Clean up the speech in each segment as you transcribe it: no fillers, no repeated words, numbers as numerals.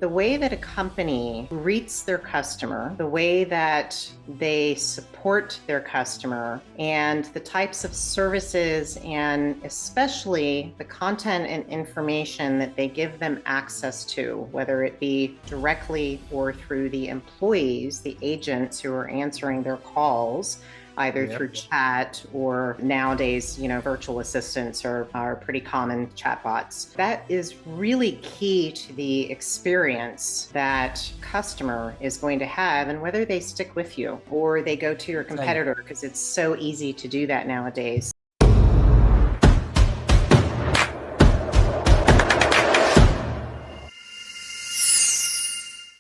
The way that a company greets their customer, the way that they support their customer, and the types of services and especially the content and information that they give them access to, whether it be directly or through the employees, the agents who are answering their calls, either through chat or nowadays, virtual assistants are pretty common chatbots. That is really key to the experience that customer is going to have and whether they stick with you or they go to your competitor, because it's so easy to do that nowadays.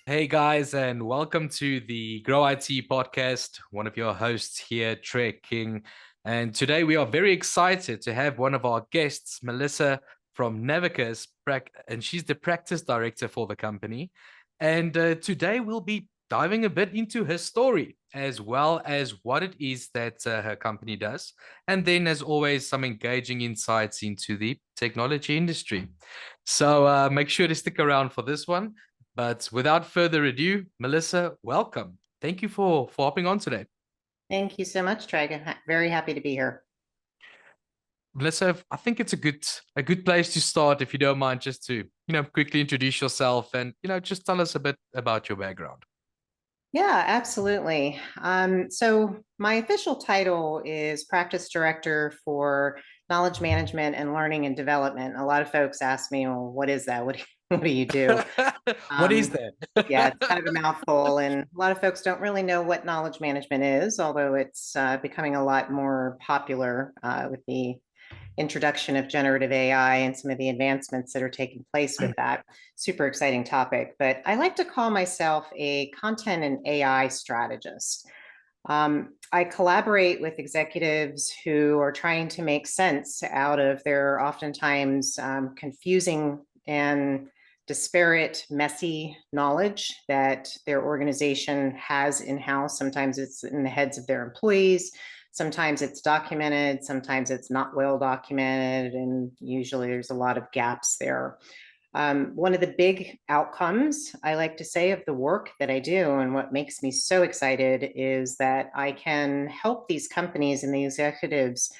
Hey guys, and welcome to the Grow IT podcast. One of your hosts here, Trey King. And today we are very excited to have one of our guests, Melissa from Navicus, and she's the practice director for the company. And today we'll be diving a bit into her story, as well as what it is that her company does. And then, as always, some engaging insights into the technology industry. So make sure to stick around for this one. But without further ado, Melissa, welcome. Thank you for hopping on today. Thank you so much, Trey. Very happy to be here. Melissa, I think it's a good place to start, if you don't mind, just to quickly introduce yourself and just tell us a bit about your background. Yeah, absolutely. So my official title is practice director for knowledge management and learning and development. A lot of folks ask me, well, what is that? What do you do? What is that? Yeah, it's kind of a mouthful, and a lot of folks don't really know what knowledge management is, although it's becoming a lot more popular with the introduction of generative AI and some of the advancements that are taking place with that. Super exciting topic. But I like to call myself a content and AI strategist. I collaborate with executives who are trying to make sense out of their oftentimes confusing and disparate, messy knowledge that their organization has in-house. Sometimes it's in the heads of their employees. Sometimes it's documented, sometimes it's not well documented, and usually there's a lot of gaps there. One of the big outcomes, I like to say, of the work that I do and what makes me so excited is that I can help these companies and the executives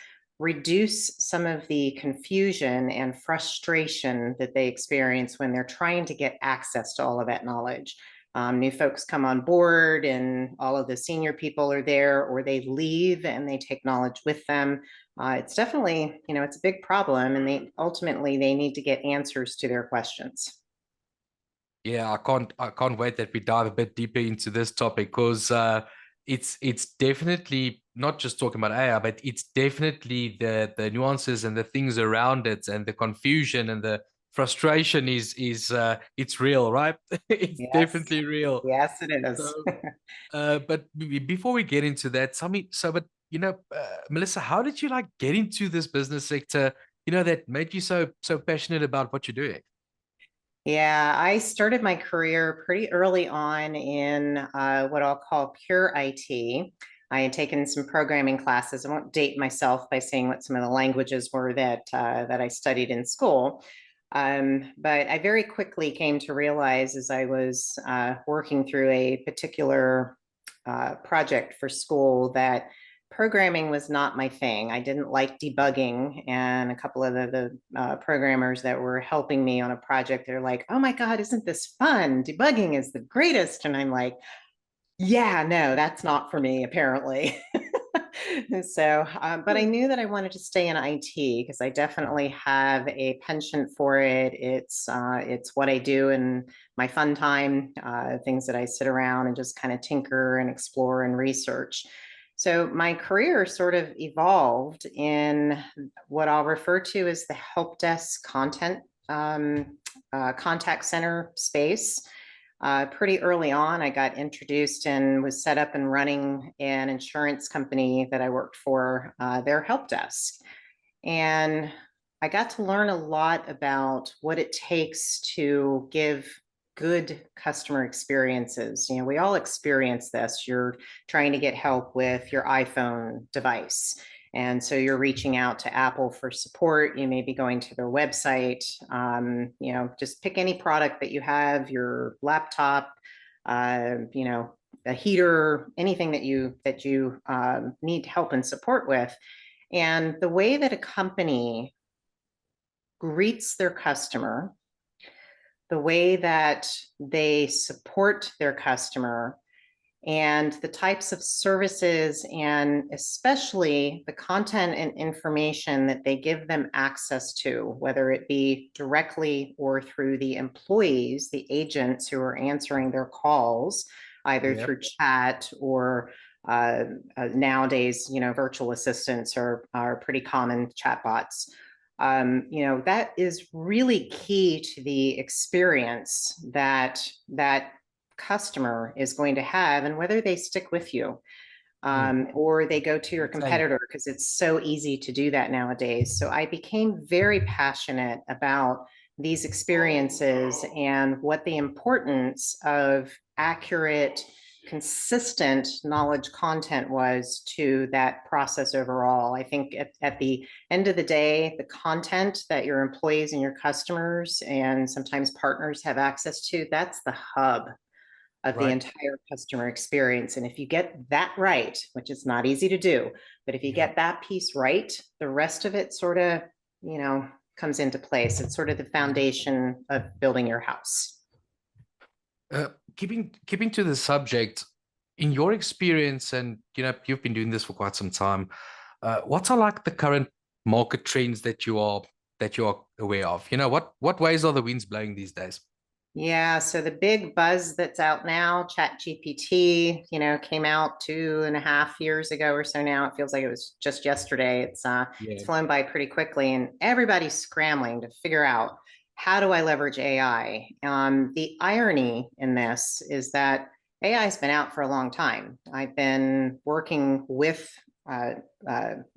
reduce some of the confusion and frustration that they experience when they're trying to get access to all of that knowledge. New folks come on board and all of the senior people are there, or they leave and they take knowledge with them. It's definitely, it's a big problem, and ultimately they need to get answers to their questions. Yeah, I can't wait that we dive a bit deeper into this topic, because it's definitely not just talking about AI, but it's definitely the nuances and the things around it and the confusion and the frustration is it's real, right? It's Yes, definitely real. yes, it is. So, but before we get into that, tell me, Melissa, how did you get into this business sector? That made you so passionate about what you're doing. Yeah, I started my career pretty early on in what I'll call pure IT. I had taken some programming classes. I won't date myself by saying what some of the languages were that I studied in school. But I very quickly came to realize, as I was working through a particular project for school, that programming was not my thing. I didn't like debugging, and a couple of the programmers that were helping me on a project, they're like, "Oh my God, isn't this fun? Debugging is the greatest." And I'm like, "Yeah, no, that's not for me, apparently." But I knew that I wanted to stay in IT because I definitely have a penchant for it. It's what I do in my fun time, things that I sit around and just kind of tinker and explore and research. So my career sort of evolved in what I'll refer to as the help desk contact center space. Pretty early on, I got introduced and was set up and running an insurance company that I worked for, their help desk. And I got to learn a lot about what it takes to give good customer experiences. We all experience this. You're trying to get help with your iPhone device, And so you're reaching out to Apple for support. You may be going to their website. Just pick any product that you have, your laptop, a heater, anything that you need help and support with. And the way that a company greets their customer, the way that they support their customer, and the types of services and especially the content and information that they give them access to, whether it be directly or through the employees, the agents who are answering their calls, either through chat or nowadays, virtual assistants are pretty common, chatbots. That is really key to the experience that customer is going to have and whether they stick with you or they go to your competitor, because it's so easy to do that nowadays. So I became very passionate about these experiences and what the importance of accurate, consistent knowledge content was to that process overall. I think at the end of the day, the content that your employees and your customers and sometimes partners have access to, that's the hub of the entire customer experience. And if you get that right, which is not easy to do, but if you get that piece right, the rest of it sort of, comes into place. It's sort of the foundation of building your house. Keeping to the subject, in your experience, and you've been doing this for quite some time, what are like the current market trends that you are aware of? What ways are the winds blowing these days? Yeah, so the big buzz that's out now, ChatGPT, came out 2.5 years ago or so now. It feels like it was just yesterday. It's flown by pretty quickly, and everybody's scrambling to figure out, how do I leverage AI? The irony in this is that AI has been out for a long time. I've been working with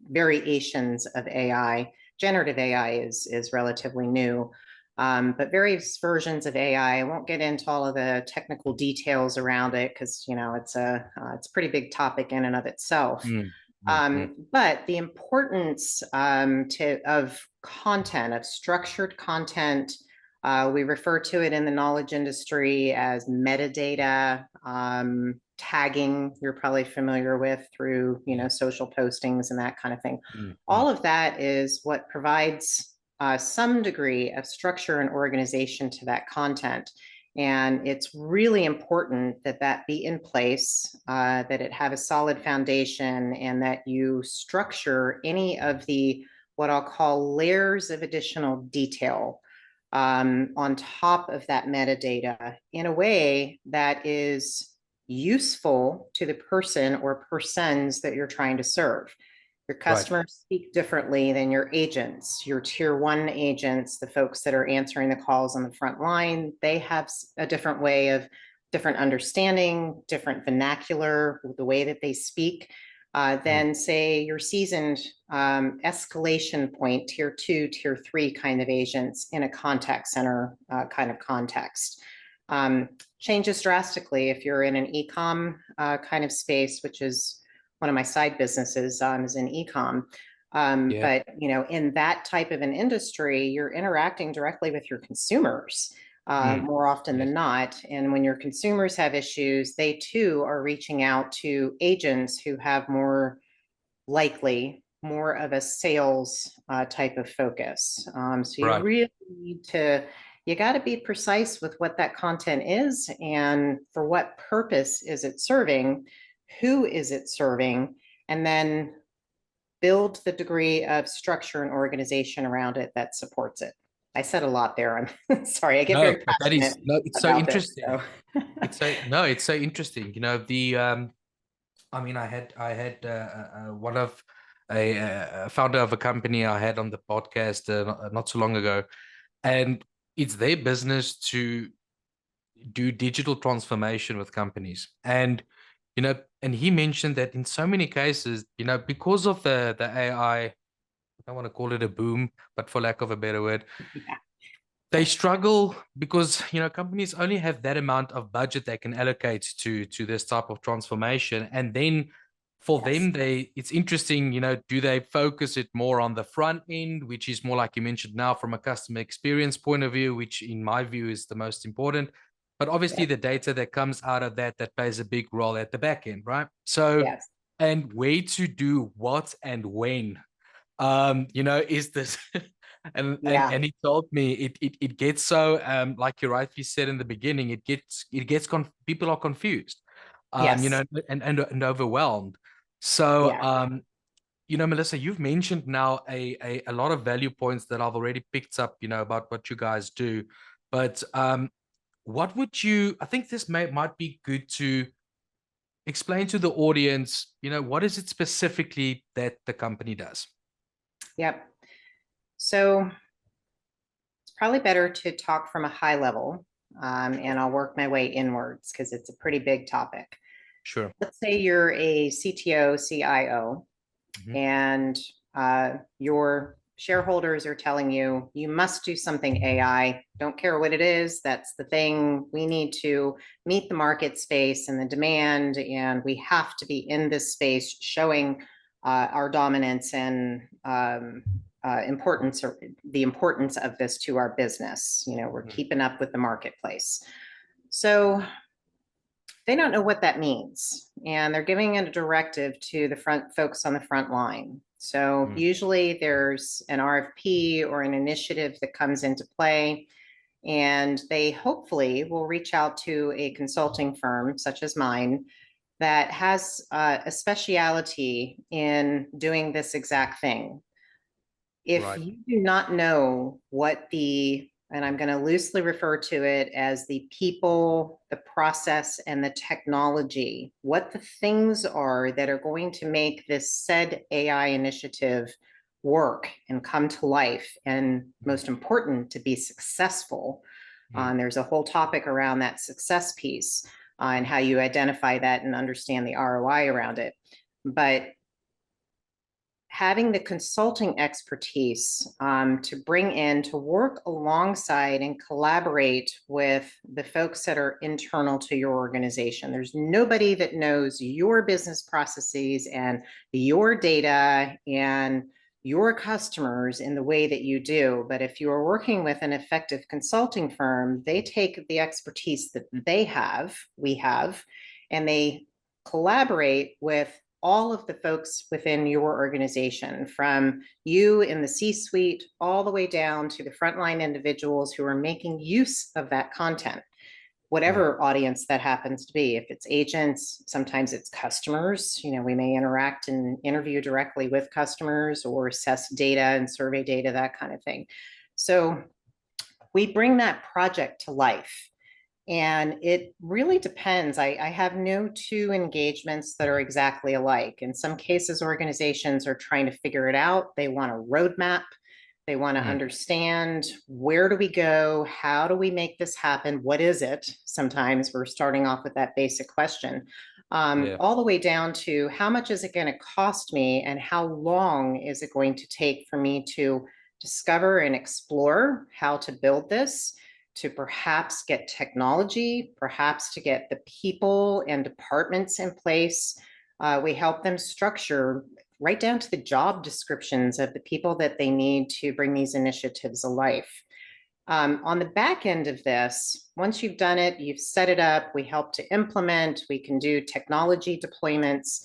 variations of AI. Generative AI is relatively new. But various versions of AI. I won't get into all of the technical details around it because it's a pretty big topic in and of itself. But the importance of content, of structured content, we refer to it in the knowledge industry as metadata, tagging. You're probably familiar with through social postings and that kind of thing. All of that is what provides some degree of structure and organization to that content. And it's really important that that be in place, that it have a solid foundation, and that you structure any of the, what I'll call, layers of additional detail on top of that metadata in a way that is useful to the person or persons that you're trying to serve. Your customers speak differently than your agents, your tier one agents, the folks that are answering the calls on the front line. They have a different way of different understanding, different vernacular, the way that they speak, than say your seasoned escalation point, tier two, tier three kind of agents in a contact center kind of context. Changes drastically if you're in an e-com kind of space, which is one of my side businesses is in e-com. But in that type of an industry, you're interacting directly with your consumers more often than not. And when your consumers have issues, they too are reaching out to agents who have more of a sales type of focus. So you really need to, you got to be precise with what that content is and for what purpose is it serving, who is it serving, and then build the degree of structure and organization around it that supports it. I said a lot there. I'm sorry. I get very passionate. It's so interesting. This, so. It's so interesting. I mean, I had one of a founder of a company I had on the podcast not so long ago, and it's their business to do digital transformation with companies. And and he mentioned that in so many cases, because of the AI, I don't want to call it a boom, but for lack of a better word, they struggle because companies only have that amount of budget they can allocate to this type of transformation, and then for Yes. them, it's interesting, do they focus it more on the front end, which is more like you mentioned now from a customer experience point of view, which in my view is the most important. But obviously Yep. the data that comes out of that plays a big role at the back end, right? So, Yes. and where to do what and when, is this Yeah. and he told me it gets so like you rightly said in the beginning, people are confused, Yes. and overwhelmed. So, Yeah. Melissa, you've mentioned now a lot of value points that I've already picked up, about what you guys do. But what would you, I think this might be good to explain to the audience, what is it specifically that the company does? Yep. So it's probably better to talk from a high level, and I'll work my way inwards because it's a pretty big topic. Sure. Let's say you're a CTO, CIO, Mhm. and your shareholders are telling you, you must do something AI. Don't care what it is. That's the thing. We need to meet the market space and the demand, and we have to be in this space showing our dominance and importance, or the importance of this to our business. We're Mhm. keeping up with the marketplace. So they don't know what that means, and they're giving a directive to the front folks on the front line. So Mhm. usually there's an RFP or an initiative that comes into play, and they hopefully will reach out to a consulting firm such as mine that has a speciality in doing this exact thing. If Right. you do not know what and I'm going to loosely refer to it as the people, the process, and the technology, what the things are that are going to make this said AI initiative work and come to life, and most important, to be successful. Mhm. There's a whole topic around that success piece, and how you identify that and understand the ROI around it. But having the consulting expertise, to bring in to work alongside and collaborate with the folks that are internal to your organization. There's nobody that knows your business processes and your data and your customers in the way that you do. But if you are working with an effective consulting firm, they take the expertise that we have, and they collaborate with all of the folks within your organization, from you in the C-suite all the way down to the frontline individuals who are making use of that content, Mhm. whatever audience that happens to be. If it's agents, sometimes it's customers. We may interact and interview directly with customers or assess data and survey data, that kind of thing. So we bring that project to life. And it really depends. I have no two engagements that are exactly alike. In some cases, organizations are trying to figure it out. They want a roadmap. They want to Mhm. understand, where do we go? How do we make this happen? What is it? Sometimes we're starting off with that basic question, Yeah. all the way down to, how much is it going to cost me? And how long is it going to take for me to discover and explore how to build this, to perhaps get technology, perhaps to get the people and departments in place. We help them structure right down to the job descriptions of the people that they need to bring these initiatives alive. On the back end of this, once you've done it, you've set it up, we help to implement, we can do technology deployments.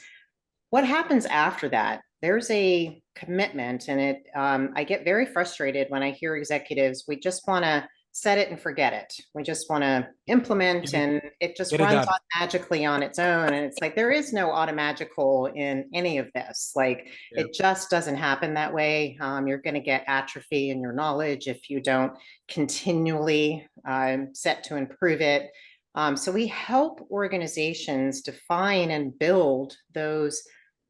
What happens after that? There's a commitment, and I get very frustrated when I hear executives, we just want to set it and forget it. We just want to implement, Get it, and it just get it runs done. magically on its own. And it's like, there is no automagical in any of this. Like, Yeah. it just doesn't happen that way. You're going to get atrophy in your knowledge if you don't continually set to improve it. So we help organizations define and build those,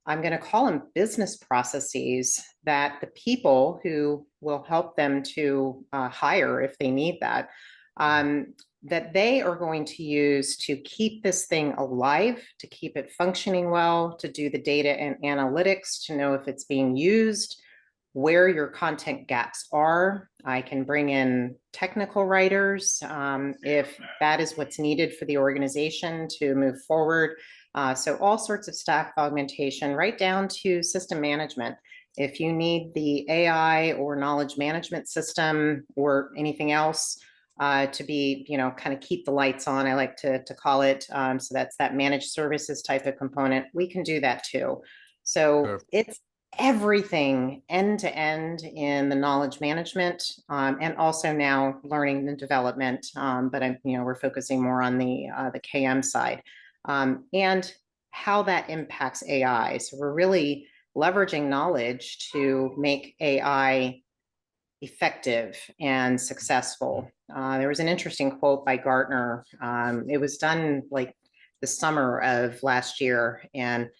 I'm going to call them business processes, that the people who will help them to hire, if they need that, um, that they are going to use to keep this thing alive, to keep it functioning well, to do the data and analytics, to know if it's being used, where your content gaps are. I can bring in technical writers if that is what's needed for the organization to move forward. So all sorts of staff augmentation, right down to system management. If you need the AI or knowledge management system or anything else to be, kind of keep the lights on, I like to call it. So that's that managed services type of component. We can do that too. So Sure. it's everything end to end in the knowledge management and also now learning and development. But we're focusing more on the KM side and how that impacts AI. So we're really leveraging knowledge to make AI effective and successful. There was an interesting quote by Gartner. It was done like the summer of last year, and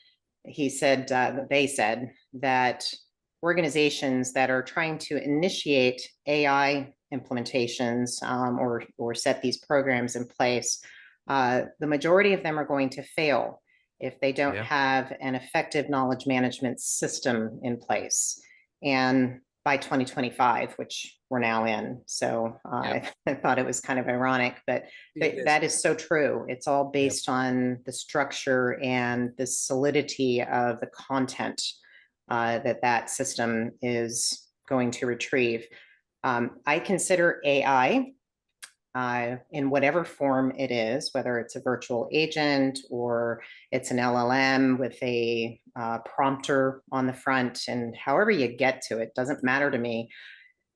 he said, they said that organizations that are trying to initiate AI implementations or set these programs in place, the majority of them are going to fail if they don't have an effective knowledge management system in place. And by 2025, which we're now in. So I thought it was kind of ironic, but that is so true. It's all based on the structure and the solidity of the content that system is going to retrieve. I consider AI in whatever form it is, whether it's a virtual agent or it's an LLM with a prompter on the front, and however you get to it, doesn't matter to me.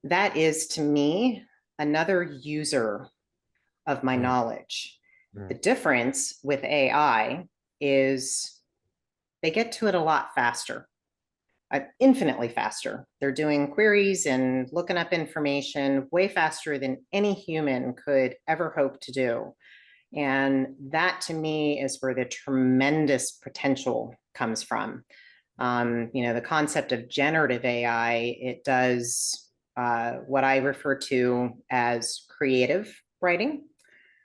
That is, to me, another user of my knowledge. The difference with AI is they get to it a lot faster. Infinitely faster. They're doing queries and looking up information way faster than any human could ever hope to do. And that to me is where the tremendous potential comes from. The concept of generative AI, it does what I refer to as creative writing.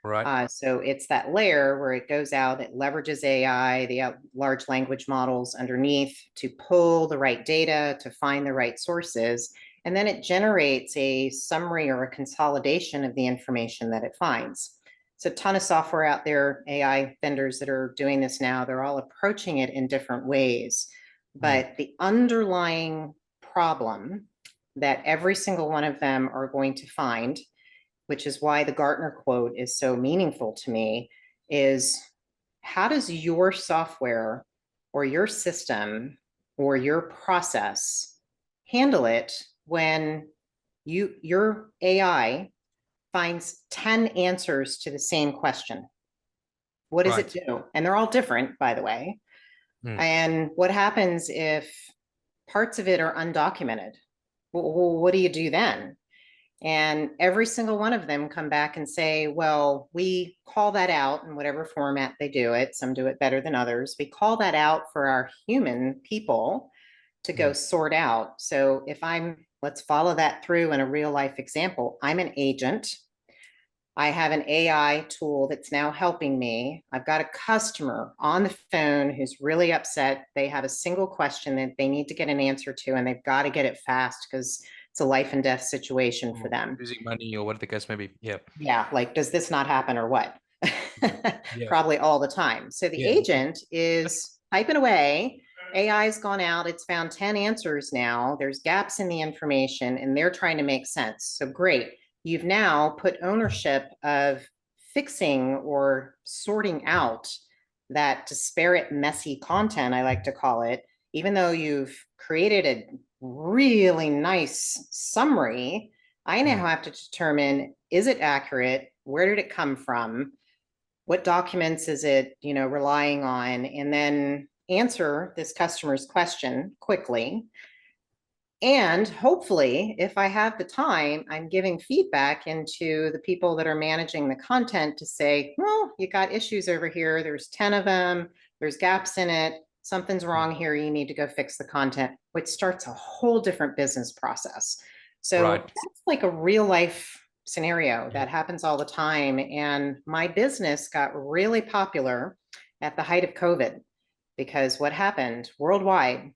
Right. So it's that layer where it goes out, it leverages AI, the large language models underneath to pull the right data, to find the right sources, and then it generates a summary or a consolidation of the information that it finds. It's a ton of software out there, AI vendors that are doing this now. They're all approaching it in different ways. But the underlying problem that every single one of them are going to find, which is why the Gartner quote is so meaningful to me, is how does your software or your system or your process handle it when your AI finds 10 answers to the same question? What does it do? And they're all different, by the way. And what happens if parts of it are undocumented? Well, what do you do then? And every single one of them come back and say, well, we call that out in whatever format they do it. Some do it better than others. We call that out for our human people to go sort out. So let's follow that through in a real life example. I'm an agent. I have an AI tool that's now helping me. I've got a customer on the phone who's really upset. They have a single question that they need to get an answer to, and they've got to get it fast because it's a life and death situation for them. Losing money or what the case may be. Yeah, like, does this not happen or what? Yeah. Probably all the time. So the agent is typing away. AI's gone out. It's found 10 answers now. There's gaps in the information, and they're trying to make sense. So great. You've now put ownership of fixing or sorting out that disparate, messy content, I like to call it, even though you've created a really nice summary. I now have to determine, is it accurate? Where did it come from? What documents is it, relying on? And then answer this customer's question quickly. And hopefully, if I have the time, I'm giving feedback into the people that are managing the content to say, well, you got issues over here. There's 10 of them. There's gaps in it. Something's wrong here. You need to go fix the content, which starts a whole different business process. So that's like a real life scenario that happens all the time. And my business got really popular at the height of COVID because what happened worldwide,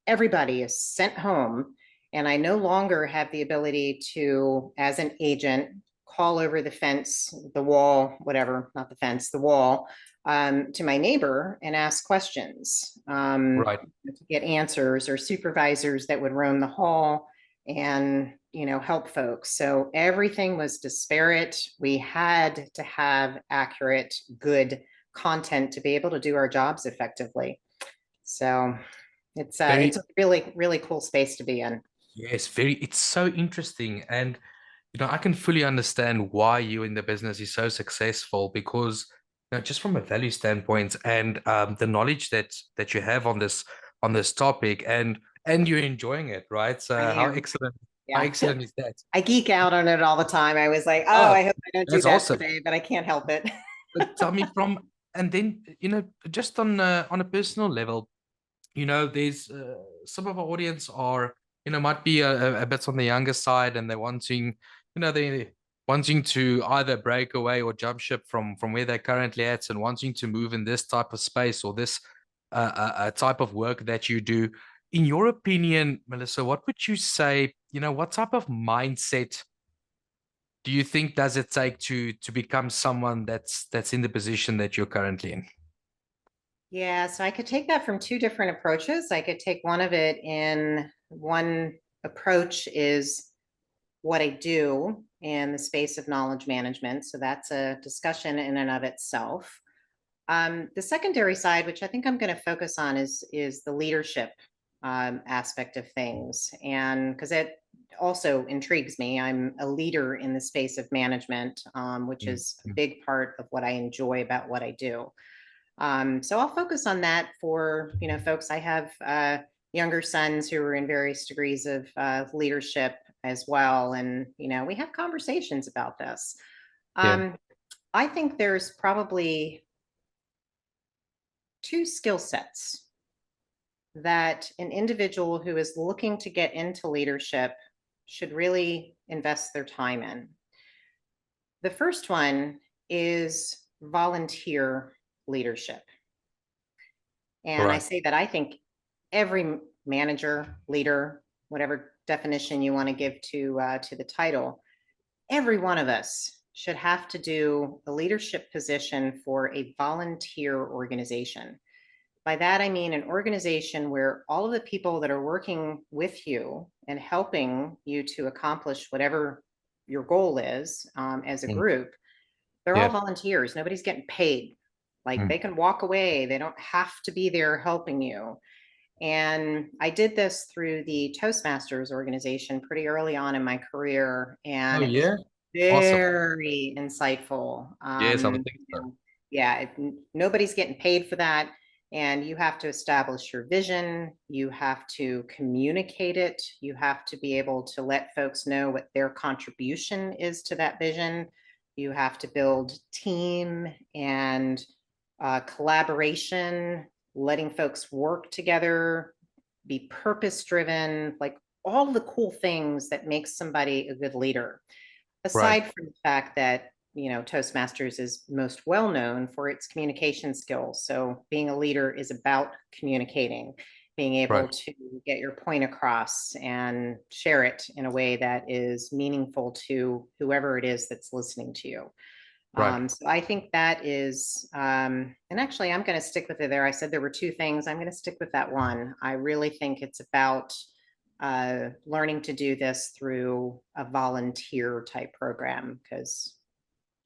everybody is sent home And I no longer have the ability to, as an agent, call over the fence, the wall, whatever, not the fence, the wall, to my neighbor and ask questions, Right. to get answers, or supervisors that would roam the hall and help folks. So everything was disparate. We had to have accurate, good content to be able to do our jobs effectively. So it's Very, a really, really cool space to be in. yes, very, it's so interesting. And, I can fully understand why you in the business is so successful because, just from a value standpoint and the knowledge that you have on this topic and you're enjoying it, right? I So am. how Yeah. excellent is that? I geek out on it all the time. I was like, oh, Oh, I hope I don't do that's that awesome. today, but I can't help it. But tell me and then, just on a personal level, there's some of our audience are, might be a bit on the younger side, and they're they wanting to either break away or jump ship from where they're currently at, and wanting to move in this type of space or this type of work that you do. In your opinion, Melissa, what would you say? What type of mindset do you think does it take to become someone that's in the position that you're currently in? Yeah, so I could take that from two different approaches. I could take one of it in one approach is what I do in the space of knowledge management. So that's a discussion in and of itself. The secondary side, which I think I'm going to focus on, is the leadership aspect of things, and because it also intrigues me. I'm a leader in the space of management, which Mm, is a mm. big part of what I enjoy about what I do. So I'll focus on that for folks. I have younger sons who are in various degrees of leadership as well, and we have conversations about this. Yeah. Um, I think there's probably two skill sets that an individual who is looking to get into leadership should really invest their time in. The first one is volunteer leadership. And I Right. say that I think every manager, leader, whatever definition you want to give to the title, every one of us should have to do a leadership position for a volunteer organization. By that, I mean an organization where all of the people that are working with you and helping you to accomplish whatever your goal is, as a Mm. group, they're all Yeah. volunteers. Nobody's getting paid. Like, Mm. they can walk away, they don't have to be there helping you. And I did this through the Toastmasters organization pretty early on in my career, Oh and it was yeah. Awesome. very insightful. Yes, I would think so. Yeah, nobody's getting paid for that. And you have to establish your vision, you have to communicate it, you have to be able to let folks know what their contribution is to that vision. You have to build team and collaboration, letting folks work together, be purpose driven, like all the cool things that makes somebody a good leader. Right. Aside from the fact that, Toastmasters is most well known for its communication skills. So being a leader is about communicating, being able Right. to get your point across and share it in a way that is meaningful to whoever it is that's listening to you. Right. So I think that is, and actually, I'm going to stick with it there. I said there were two things. I'm going to stick with that one. I really think it's about learning to do this through a volunteer type program, because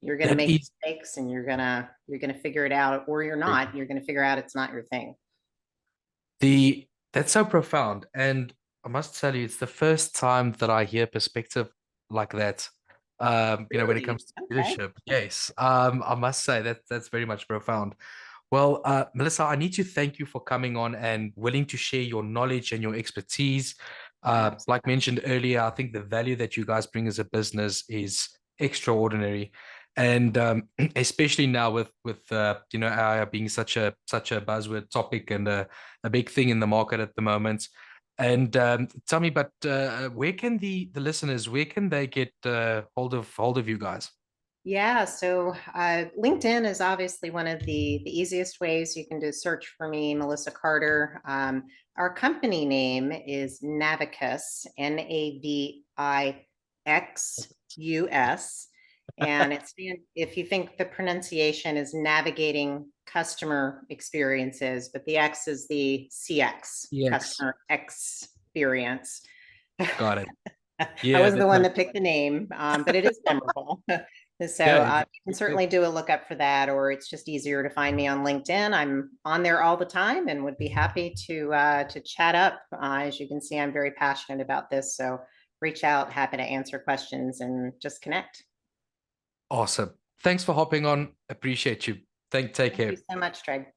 you're going to That make is mistakes and you're going to figure it out, or you're not. You're going to figure out it's not your thing. that's so profound. And I must tell you, it's the first time that I hear perspective like that. When it Really? comes to Okay. leadership. Yes. I must say that's very much profound. Well, Melissa, I need to thank you for coming on and willing to share your knowledge and your expertise. Like Absolutely. mentioned earlier, I think the value that you guys bring as a business is extraordinary, and especially now with AI being such a buzzword topic and a big thing in the market at the moment. And tell me, but where can the listeners, where can they get hold of you guys? Yeah, so LinkedIn is obviously one of the easiest ways you can do search for me, Melissa Carter. Our company name is Navicus, Navixus, and if you think the pronunciation is navigating customer experiences, but the X is the CX, Yes, customer experience. got it. I Yeah, wasn't the one that picked the name, but it is memorable. So yeah, you can certainly do a lookup for that, or it's just easier to find me on LinkedIn. I'm on there all the time and would be happy to chat up. As you can see, I'm very passionate about this. So reach out, happy to answer questions and just connect. awesome. Thanks for hopping on. Appreciate you. Take Thank you care. so much, Treg.